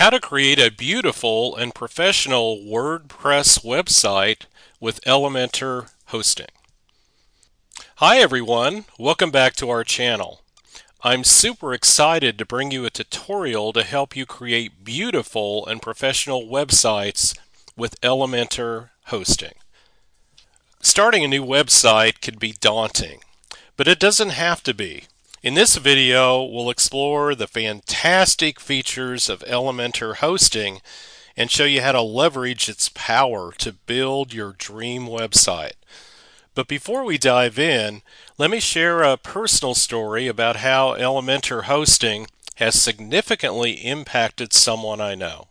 How to create a beautiful and professional WordPress website with Elementor hosting. Hi everyone, welcome back to our channel. I'm super excited to bring you a tutorial to help you create beautiful and professional websites with Elementor hosting. Starting a new website can be daunting, but it doesn't have to be. In this video, we'll explore the fantastic features of Elementor hosting and show you how to leverage its power to build your dream website. But before we dive in, let me share a personal story about how Elementor hosting has significantly impacted someone I know.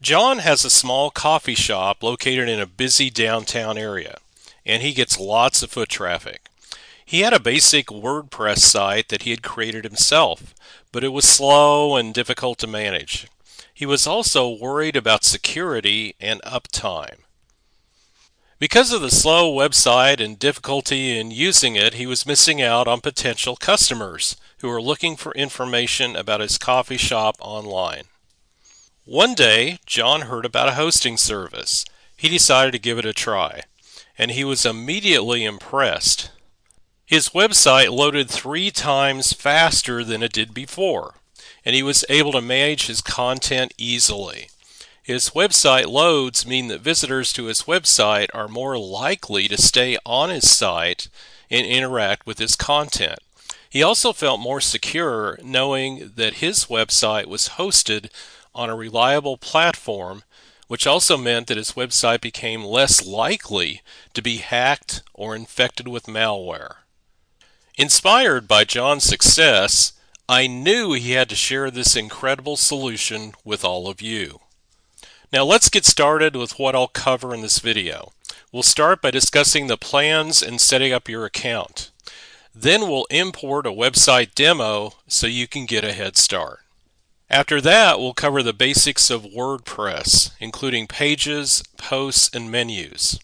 John has a small coffee shop located in a busy downtown area, and he gets lots of foot traffic. He had a basic WordPress site that he had created himself, but it was slow and difficult to manage. He was also worried about security and uptime. Because of the slow website and difficulty in using it, he was missing out on potential customers who were looking for information about his coffee shop online. One day, John heard about a hosting service. He decided to give it a try, and he was immediately impressed. His website loaded 3 times faster than it did before, and he was able to manage his content easily. His website loads mean that visitors to his website are more likely to stay on his site and interact with his content. He also felt more secure knowing that his website was hosted on a reliable platform, which also meant that his website became less likely to be hacked or infected with malware. Inspired by John's success, I knew he had to share this incredible solution with all of you. Now let's get started with what I'll cover in this video. We'll start by discussing the plans and setting up your account. Then we'll import a website demo so you can get a head start. After that, we'll cover the basics of WordPress, including pages, posts, and menus.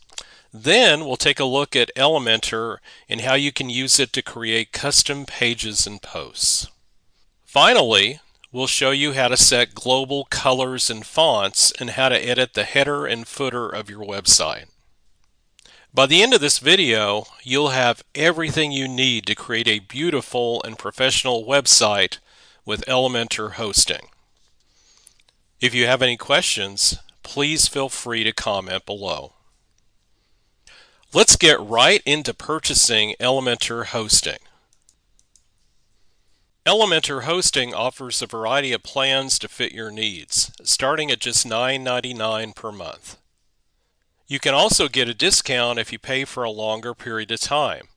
Then we'll take a look at Elementor and how you can use it to create custom pages and posts. Finally, we'll show you how to set global colors and fonts and how to edit the header and footer of your website. By the end of this video, you'll have everything you need to create a beautiful and professional website with Elementor hosting. If you have any questions, please feel free to comment below. Let's get right into purchasing Elementor hosting. Elementor hosting offers a variety of plans to fit your needs, starting at just $9.99 per month. You can also get a discount if you pay for a longer period of time.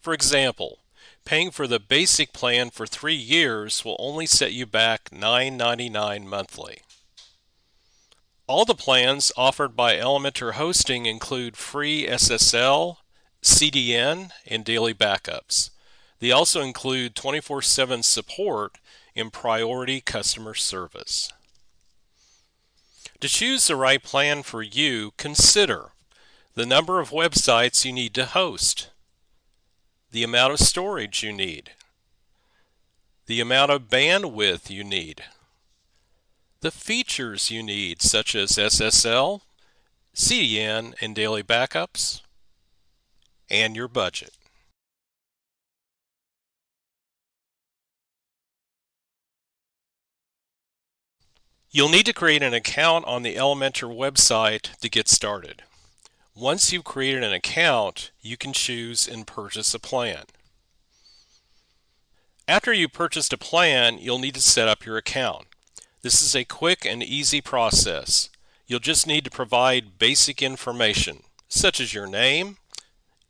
For example, paying for the basic plan for 3 years will only set you back $9.99 monthly. All the plans offered by Elementor hosting include free SSL, CDN, and daily backups. They also include 24/7 support and priority customer service. To choose the right plan for you, consider the number of websites you need to host, the amount of storage you need, the amount of bandwidth you need, the features you need such as SSL, CDN, and daily backups, and your budget. You'll need to create an account on the Elementor website to get started. Once you've created an account, you can choose and purchase a plan. After you've purchased a plan, you'll need to set up your account. This is a quick and easy process. You'll just need to provide basic information, such as your name,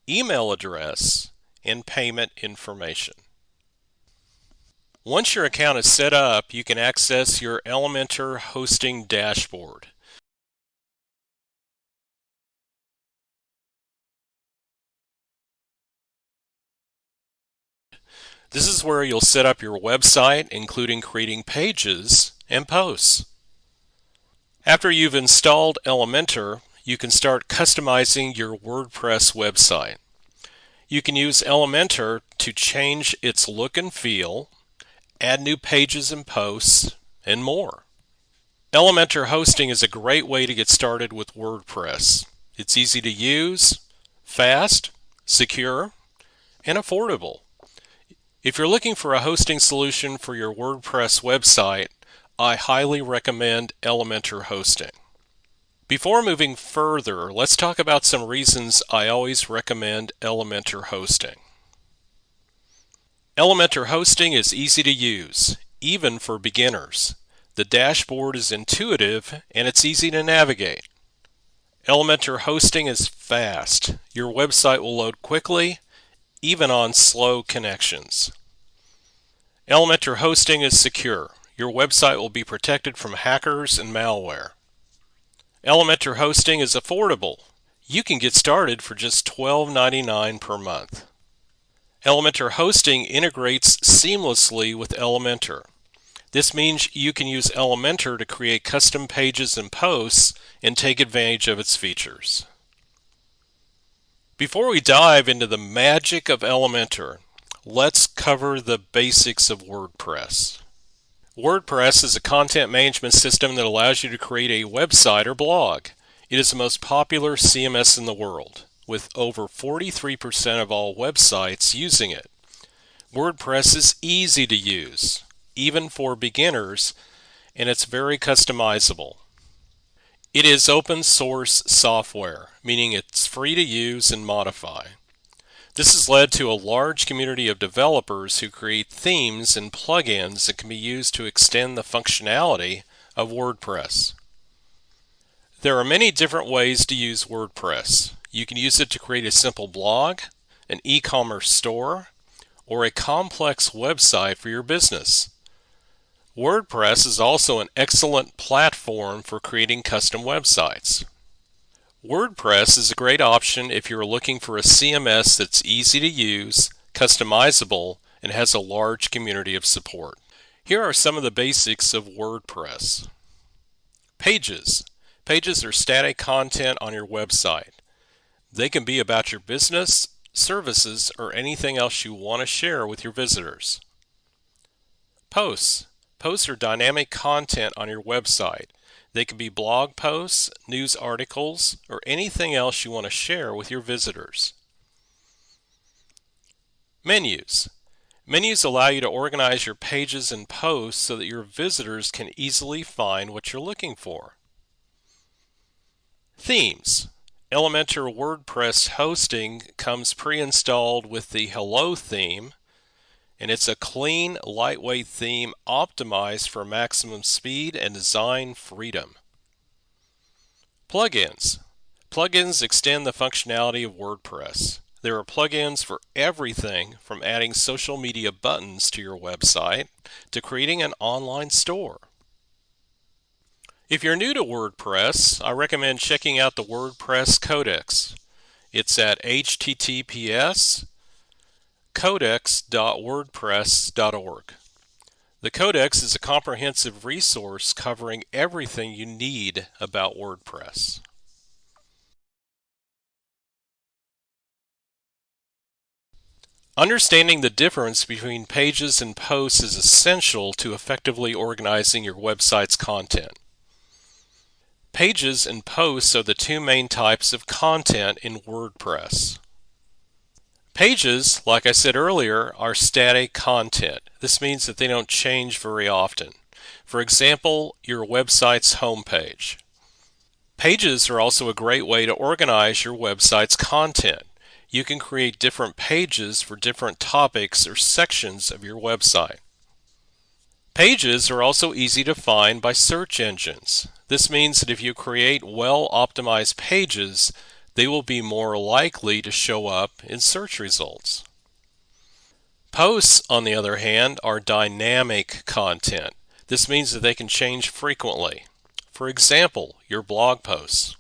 email address, and payment information. Once your account is set up, you can access your Elementor hosting dashboard. This is where you'll set up your website, including creating pages and posts. After you've installed Elementor, you can start customizing your WordPress website. You can use Elementor to change its look and feel, add new pages and posts, and more. Elementor hosting is a great way to get started with WordPress. It's easy to use, fast, secure, and affordable. If you're looking for a hosting solution for your WordPress website, I highly recommend Elementor hosting. Before moving further, let's talk about some reasons I always recommend Elementor hosting. Elementor hosting is easy to use, even for beginners. The dashboard is intuitive and it's easy to navigate. Elementor hosting is fast. Your website will load quickly, even on slow connections. Elementor hosting is secure. Your website will be protected from hackers and malware. Elementor hosting is affordable. You can get started for just $12.99 per month. Elementor hosting integrates seamlessly with Elementor. This means you can use Elementor to create custom pages and posts and take advantage of its features. Before we dive into the magic of Elementor, let's cover the basics of WordPress. WordPress is a content management system that allows you to create a website or blog. It is the most popular CMS in the world, with over 43% of all websites using it. WordPress is easy to use, even for beginners, and it's very customizable. It is open source software, meaning it's free to use and modify. This has led to a large community of developers who create themes and plugins that can be used to extend the functionality of WordPress. There are many different ways to use WordPress. You can use it to create a simple blog, an e-commerce store, or a complex website for your business. WordPress is also an excellent platform for creating custom websites. WordPress is a great option if you're looking for a CMS that's easy to use, customizable, and has a large community of support. Here are some of the basics of WordPress. Pages. Pages are static content on your website. They can be about your business, services, or anything else you want to share with your visitors. Posts. Posts are dynamic content on your website. They can be blog posts, news articles, or anything else you want to share with your visitors. Menus. Menus allow you to organize your pages and posts so that your visitors can easily find what you're looking for. Themes. Elementor WordPress hosting comes pre-installed with the Hello theme, and it's a clean, lightweight theme optimized for maximum speed and design freedom. Plugins. Plugins extend the functionality of WordPress. There are plugins for everything from adding social media buttons to your website to creating an online store. If you're new to WordPress, I recommend checking out the WordPress Codex. It's at https://codex.wordpress.org. The Codex is a comprehensive resource covering everything you need about WordPress. Understanding the difference between pages and posts is essential to effectively organizing your website's content. Pages and posts are the two main types of content in WordPress. Pages, like I said earlier, are static content. This means that they don't change very often. For example, your website's homepage. Pages are also a great way to organize your website's content. You can create different pages for different topics or sections of your website. Pages are also easy to find by search engines. This means that if you create well-optimized pages, they will be more likely to show up in search results. Posts, on the other hand, are dynamic content. This means that they can change frequently. For example, your blog posts.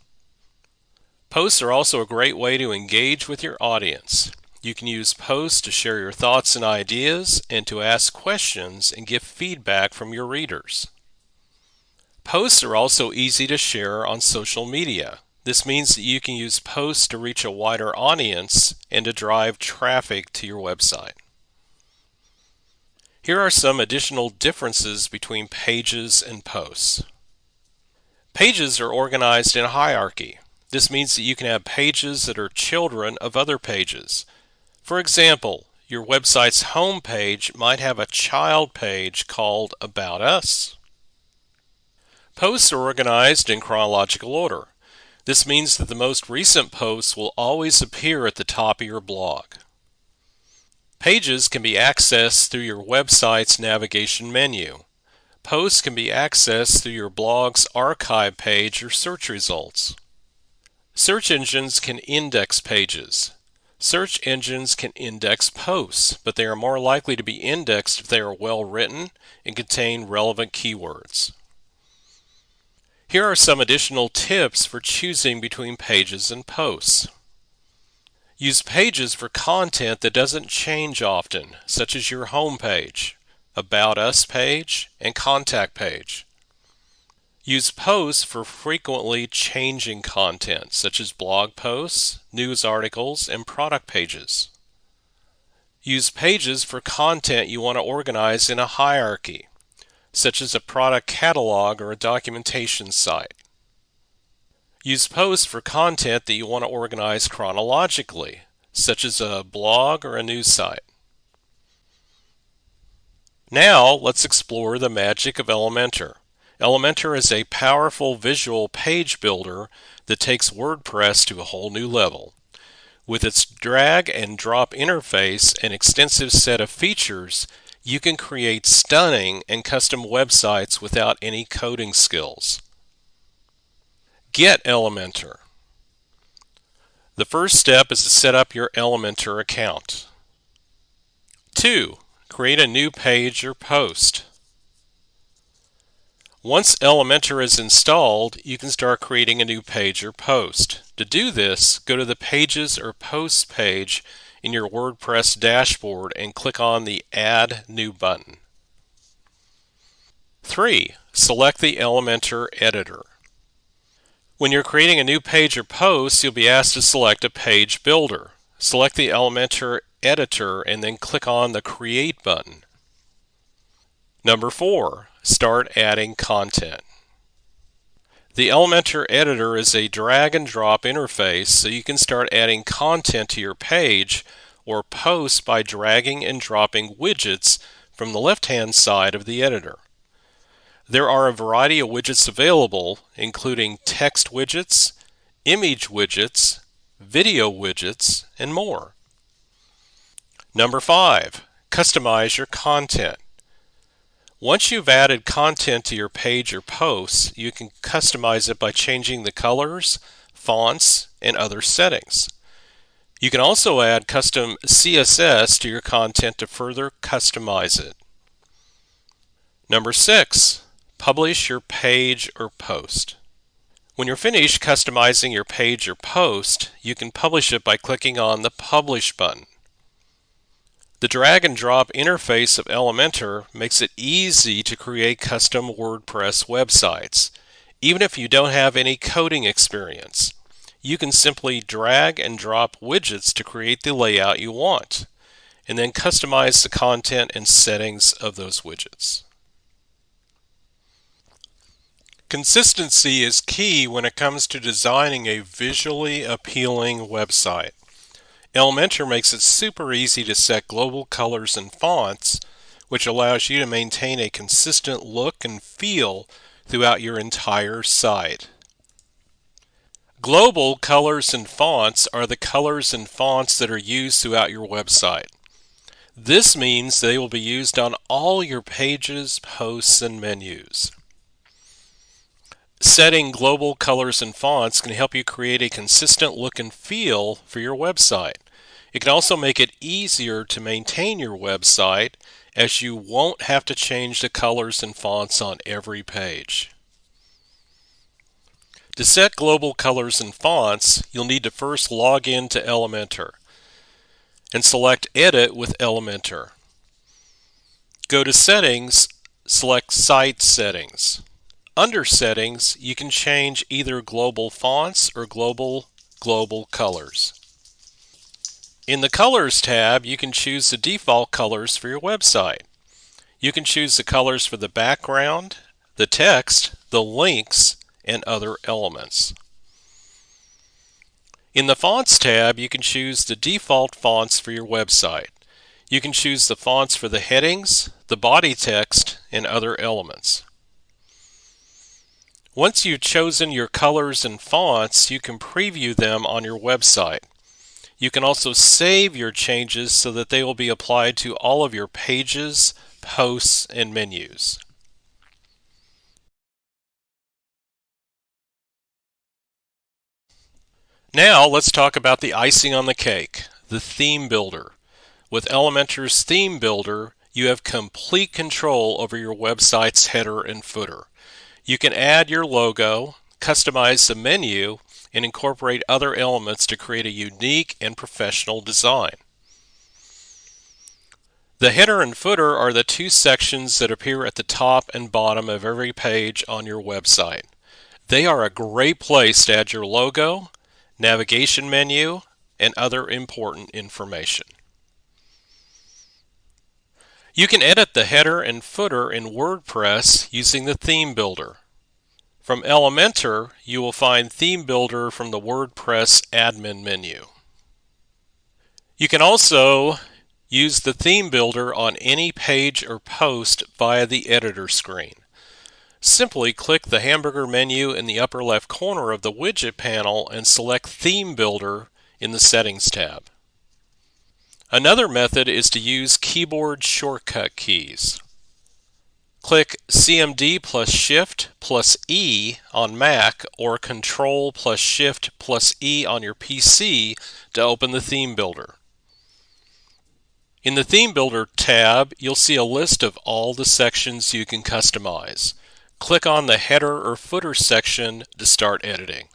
Posts are also a great way to engage with your audience. You can use posts to share your thoughts and ideas and to ask questions and give feedback from your readers. Posts are also easy to share on social media. This means that you can use posts to reach a wider audience and to drive traffic to your website. Here are some additional differences between pages and posts. Pages are organized in a hierarchy. This means that you can have pages that are children of other pages. For example, your website's home page might have a child page called About Us. Posts are organized in chronological order. This means that the most recent posts will always appear at the top of your blog. Pages can be accessed through your website's navigation menu. Posts can be accessed through your blog's archive page or search results. Search engines can index pages. Search engines can index posts, but they are more likely to be indexed if they are well written and contain relevant keywords. Here are some additional tips for choosing between pages and posts. Use pages for content that doesn't change often, such as your home page, About Us page, and Contact page. Use posts for frequently changing content, such as blog posts, news articles, and product pages. Use pages for content you want to organize in a hierarchy, such as a product catalog or a documentation site. Use posts for content that you want to organize chronologically, such as a blog or a news site. Now, let's explore the magic of Elementor. Elementor is a powerful visual page builder that takes WordPress to a whole new level. With its drag and drop interface and extensive set of features, you can create stunning and custom websites without any coding skills. Get Elementor. The first step is to set up your Elementor account. 2. Create a new page or post. Once Elementor is installed, you can start creating a new page or post. To do this, go to the Pages or Posts page in your WordPress dashboard and click on the Add New button. 3. Select the Elementor editor. When you're creating a new page or post, you'll be asked to select a page builder. Select the Elementor editor and then click on the Create button. Number 4. Start adding content. The Elementor editor is a drag and drop interface so you can start adding content to your page or post by dragging and dropping widgets from the left-hand side of the editor. There are a variety of widgets available, including text widgets, image widgets, video widgets, and more. Number 5. Customize your content. Once you've added content to your page or posts, you can customize it by changing the colors, fonts, and other settings. You can also add custom CSS to your content to further customize it. Number 6. Publish your page or post. When you're finished customizing your page or post, you can publish it by clicking on the Publish button. The drag and drop interface of Elementor makes it easy to create custom WordPress websites. Even if you don't have any coding experience, you can simply drag and drop widgets to create the layout you want, and then customize the content and settings of those widgets. Consistency is key when it comes to designing a visually appealing website. Elementor makes it super easy to set global colors and fonts, which allows you to maintain a consistent look and feel throughout your entire site. Global colors and fonts are the colors and fonts that are used throughout your website. This means they will be used on all your pages, posts, and menus. Setting global colors and fonts can help you create a consistent look and feel for your website. It can also make it easier to maintain your website, as you won't have to change the colors and fonts on every page. To set global colors and fonts, you'll need to first log in to Elementor and select Edit with Elementor. Go to Settings, select Site Settings. Under Settings, you can change either global fonts or global colors. In the Colors tab, you can choose the default colors for your website. You can choose the colors for the background, the text, the links, and other elements. In the Fonts tab, you can choose the default fonts for your website. You can choose the fonts for the headings, the body text, and other elements. Once you've chosen your colors and fonts, you can preview them on your website. You can also save your changes so that they will be applied to all of your pages, posts, and menus. Now let's talk about the icing on the cake, the theme builder. With Elementor's theme builder, you have complete control over your website's header and footer. You can add your logo, customize the menu, and incorporate other elements to create a unique and professional design. The header and footer are the two sections that appear at the top and bottom of every page on your website. They are a great place to add your logo, navigation menu, and other important information. You can edit the header and footer in WordPress using the theme builder. From Elementor, you will find Theme Builder from the WordPress admin menu. You can also use the theme builder on any page or post via the editor screen. Simply click the hamburger menu in the upper left corner of the widget panel and select Theme Builder in the Settings tab. Another method is to use keyboard shortcut keys. Click CMD plus Shift plus E on Mac or Control plus Shift plus E on your PC to open the Theme Builder. In the Theme Builder tab, you'll see a list of all the sections you can customize. Click on the header or footer section to start editing.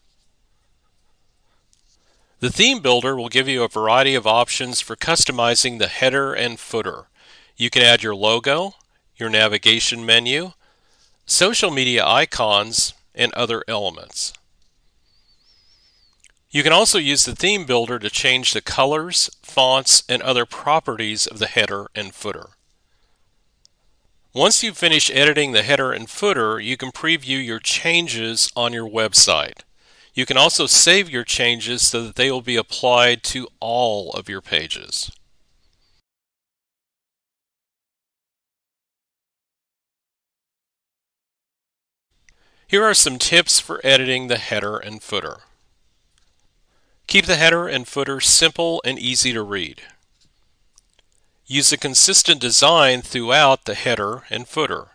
The Theme Builder will give you a variety of options for customizing the header and footer. You can add your logo, your navigation menu, social media icons, and other elements. You can also use the Theme Builder to change the colors, fonts, and other properties of the header and footer. Once you've finished editing the header and footer, you can preview your changes on your website. You can also save your changes so that they will be applied to all of your pages. Here are some tips for editing the header and footer. Keep the header and footer simple and easy to read. Use a consistent design throughout the header and footer.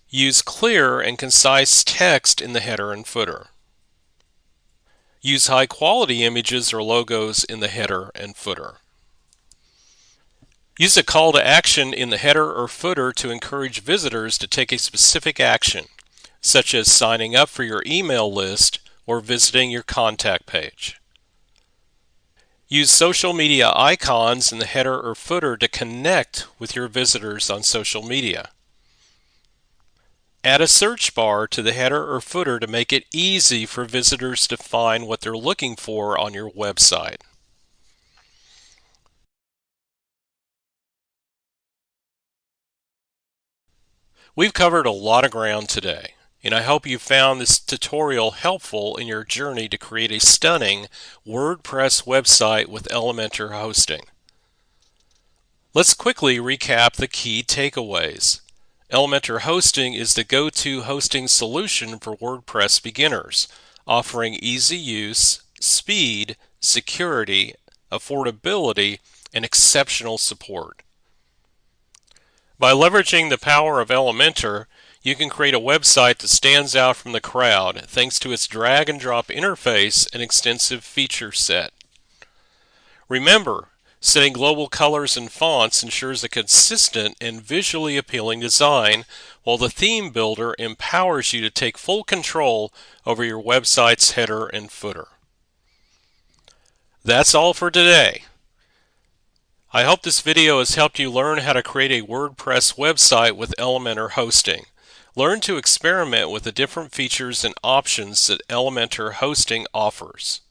Use clear and concise text in the header and footer. Use high-quality images or logos in the header and footer. Use a call to action in the header or footer to encourage visitors to take a specific action, such as signing up for your email list or visiting your contact page. Use social media icons in the header or footer to connect with your visitors on social media. Add a search bar to the header or footer to make it easy for visitors to find what they're looking for on your website. We've covered a lot of ground today, and I hope you found this tutorial helpful in your journey to create a stunning WordPress website with Elementor hosting. Let's quickly recap the key takeaways. Elementor Hosting is the go-to hosting solution for WordPress beginners, offering easy use, speed, security, affordability, and exceptional support. By leveraging the power of Elementor, you can create a website that stands out from the crowd thanks to its drag and drop interface and extensive feature set. Remember, setting global colors and fonts ensures a consistent and visually appealing design, while the theme builder empowers you to take full control over your website's header and footer. That's all for today. I hope this video has helped you learn how to create a WordPress website with Elementor hosting. Learn to experiment with the different features and options that Elementor hosting offers.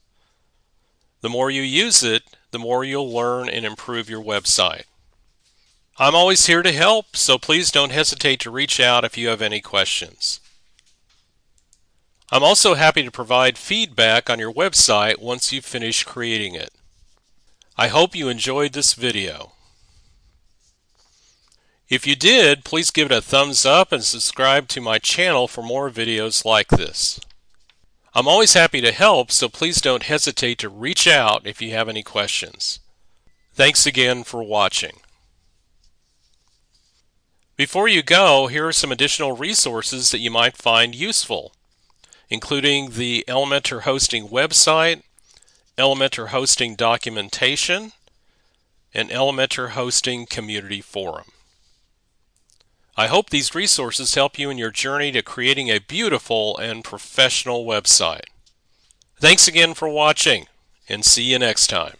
The more you use it, the more you'll learn and improve your website. I'm always here to help, so please don't hesitate to reach out if you have any questions. I'm also happy to provide feedback on your website once you've finished creating it. I hope you enjoyed this video. If you did, please give it a thumbs up and subscribe to my channel for more videos like this. I'm always happy to help, so please don't hesitate to reach out if you have any questions. Thanks again for watching. Before you go, here are some additional resources that you might find useful, including the Elementor Hosting website, Elementor Hosting documentation, and Elementor Hosting community forum. I hope these resources help you in your journey to creating a beautiful and professional website. Thanks again for watching, and see you next time.